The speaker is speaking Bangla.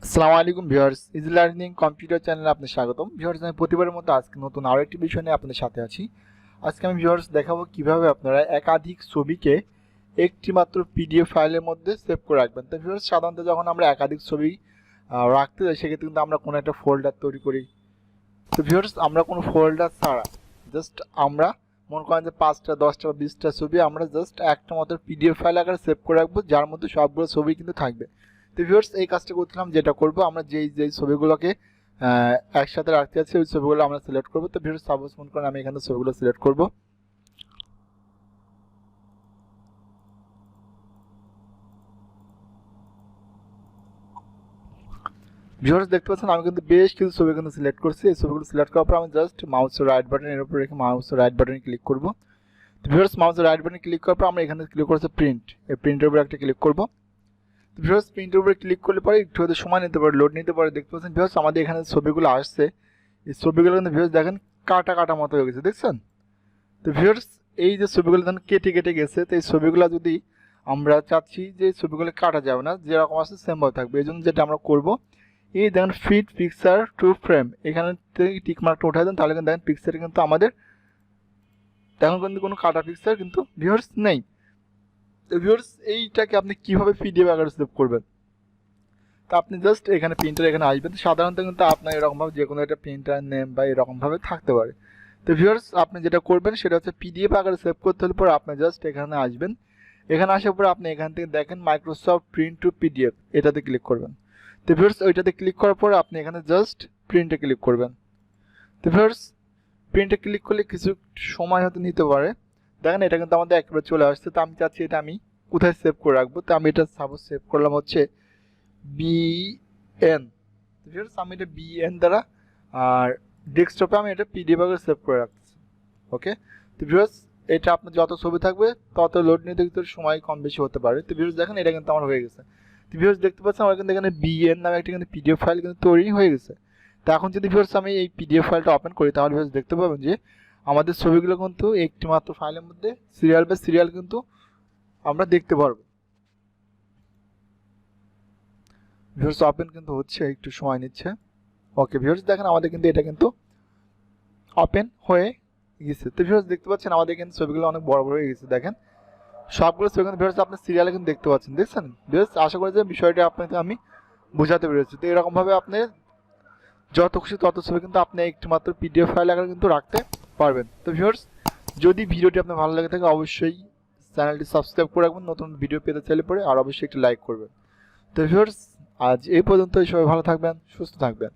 আসসালামু আলাইকুম ভিউয়ার্স, ইজি লার্নিং কম্পিউটার চ্যানেলে আপনাদের স্বাগতম। ভিউয়ার্স, আমি প্রতিবারের মতো আজকে নতুন আরো একটি বিষয় নিয়ে আপনাদের সাথে আছি। আজকে আমি ভিউয়ার্স দেখাবো কিভাবে আপনারা একাধিক ছবিকে একটি মাত্র পিডিএফ ফাইলের মধ্যে সেভ করে রাখবেন। তো ভিউয়ার্স, সাধারণত যখন আমরা একাধিক ছবি রাখতে যাই সেক্ষেত্রে কিন্তু আমরা কোনো একটা ফোল্ডার তৈরি করি। তো ভিউয়ার্স, আমরা কোনো ফোল্ডার ছাড়া জাস্ট আমরা মনে করেন যে 5টা 10টা বা 20টা ছবি আমরা জাস্ট একটা মাত্র পিডিএফ ফাইল আকারে সেভ করে রাখবো, যার মধ্যে সবগুলো ছবি কিন্তু থাকবে। তো ভিউয়ার্স, এই কাজটা করছিলাম, যেটা করব আমরা যেই ছবিগুলোকে একসাথে রাখতে যাচ্ছি ওই ছবিগুলো আমরা সিলেক্ট করবো। তো ভিউয়ার্স, সাপোজ মনে করেন আমি এখানে ছবিগুলো সিলেক্ট করব। ভিউয়ার্স, দেখতে পাচ্ছেন আমি কিন্তু বেশ কিছু ছবি কিন্তু সিলেক্ট করছি। এই ছবিগুলো সিলেক্ট করার পর আমি জাস্ট মাউসের রাইট বাটন এর উপর রেখে মাউসের রাইট বাটনে ক্লিক করব। তো ভিউয়ার্স, মাউসের রাইট বাটনে ক্লিক করার পর আমরা এখানে ক্লিক করছি প্রিন্ট। এই প্রিন্টের উপর একটা ক্লিক করব। ভিউয়ার্স, প্রিন্টের উপরে ক্লিক করলে পরে একটু হয়তো সময় নিতে পারে, লোড নিতে পারে। দেখতে পাচ্ছেন ভিউয়ার্স, আমাদের এখানে ছবিগুলো আসছে। এই ছবিগুলো কিন্তু ভিউয়ার্স দেখেন কাটা কাটা মতো হয়ে গেছে, দেখছেন? তো ভিউয়ার্স, এই যে ছবিগুলো দেখেন কেটে কেটে গেছে। তো এই ছবিগুলো যদি আমরা চাচ্ছি যে ছবিগুলো কাটা যাবে না, যেরকম আছে সেম ভাবে থাকবে, এই জন্য যেটা আমরা করব, এই দেখেন ফিট পিকচার টু ফ্রেম, এখানে থেকে টিক মার্কটা উঠাই দেন, তাহলে কিন্তু দেখেন পিকচারে কিন্তু আমাদের এখন কিন্তু কোনো কাটা পিকচার কিন্তু ভিউয়ার্স নেই। তো ভিউয়ার্স, এইটাকে আপনি কিভাবে পিডিএফ আকারে সেভ করবেন? তো আপনি জাস্ট এখানে প্রিন্টার এখানে আসবেন। সাধারণত কিন্তু আপনার এরকমভাবে যে কোনো একটা প্রিন্টার নেম বা এরকমভাবে থাকতে পারে। তো ভিউয়ার্স, আপনি যেটা করবেন সেটা হচ্ছে পিডিএফ আকারে সেভ করতে হলে পরে আপনি জাস্ট এখানে আসবেন। এখানে আসার পরে আপনি এখান থেকে দেখেন মাইক্রোসফট প্রিন্ট টু পিডিএফ, এটাতে ক্লিক করবেন। তো ভিউয়ার্স, ওইটাতে ক্লিক করার পরে আপনি এখানে জাস্ট প্রিন্টে ক্লিক করবেন। তো ভিউয়ার্স, প্রিন্টে ক্লিক করলে কিছু সময় হয়তো নিতে পারে। দেখেন এটা কিন্তু আমাদের একেবারে চলে আসছে। তো আমি চাচ্ছি এটা আমি কোথায় সেভ করে রাখবো। তো আমি এটা সাপোজ সেভ করলাম হচ্ছে বিএন। আমি এটা বিএন দ্বারা আর ডেস্কটপে আমি এটা পিডিএফ আকারে সেভ করে রাখতেছি। ওকে। তো ভিউয়ার্স, এটা আপনার যত ছবি থাকবে তত লোড নিতে কিন্তু সময় কম বেশি হতে পারে। তো ভিউয়ার্স দেখেন এটা কিন্তু আমার হয়ে গেছে। তো ভিউয়ার্স দেখতে পাচ্ছেন আমার কিন্তু এখানে বিএন নামে একটা কিন্তু পিডিএফ ফাইল কিন্তু তৈরি হয়ে গেছে। তো এখন যদি ভিউয়ার্স আমি এই পিডিএফ ফাইলটা ওপেন করি, তাহলে ভিউয়ার্স দেখতে পাবেন যে আমাদের ছবিগুলো কিন্তু একটি মাত্র ফাইলের মধ্যে সিরিয়াল বাই সিরিয়াল কিন্তু আমরা দেখতে পারবো। ভিউয়ার্স, ওপেন কিন্তু হচ্ছে, একটু সময় নিচ্ছে। ওকে ভিউয়ার্স, দেখেন আমাদের কিন্তু এটা কিন্তু ওপেন হয়ে গেছে। তো ভিউয়ার্স দেখতে পাচ্ছেন আমাদের কিন্তু ছবিগুলো অনেক বড় বড় হয়ে গেছে। দেখেন সবগুলো ছবি কিন্তু ভিউয়ার্স আপনি সিরিয়ালে কিন্তু দেখতে পাচ্ছেন, দেখছেন? ভিউয়ার্স, আশা করি যে বিষয়টা আপনাকে আমি বোঝাতে পেরেছি। তো এরকম ভাবে আপনি যত খুশি তত ছবি কিন্তু আপনি একটি মাত্র পিডিএফ ফাইল আকারে কিন্তু রাখতে পারবেন। তো ভিউয়ার্স, যদি ভিডিওটি আপনার ভালো লাগে থাকে অবশ্যই চ্যানেলটি সাবস্ক্রাইব করে রাখবেন নতুন ভিডিও পেতে চাইলে পরে, আর অবশ্যই একটি লাইক করবেন। তো ভিউয়ার্স, আজ এই পর্যন্তই। সবাই ভালো থাকবেন, সুস্থ থাকবেন।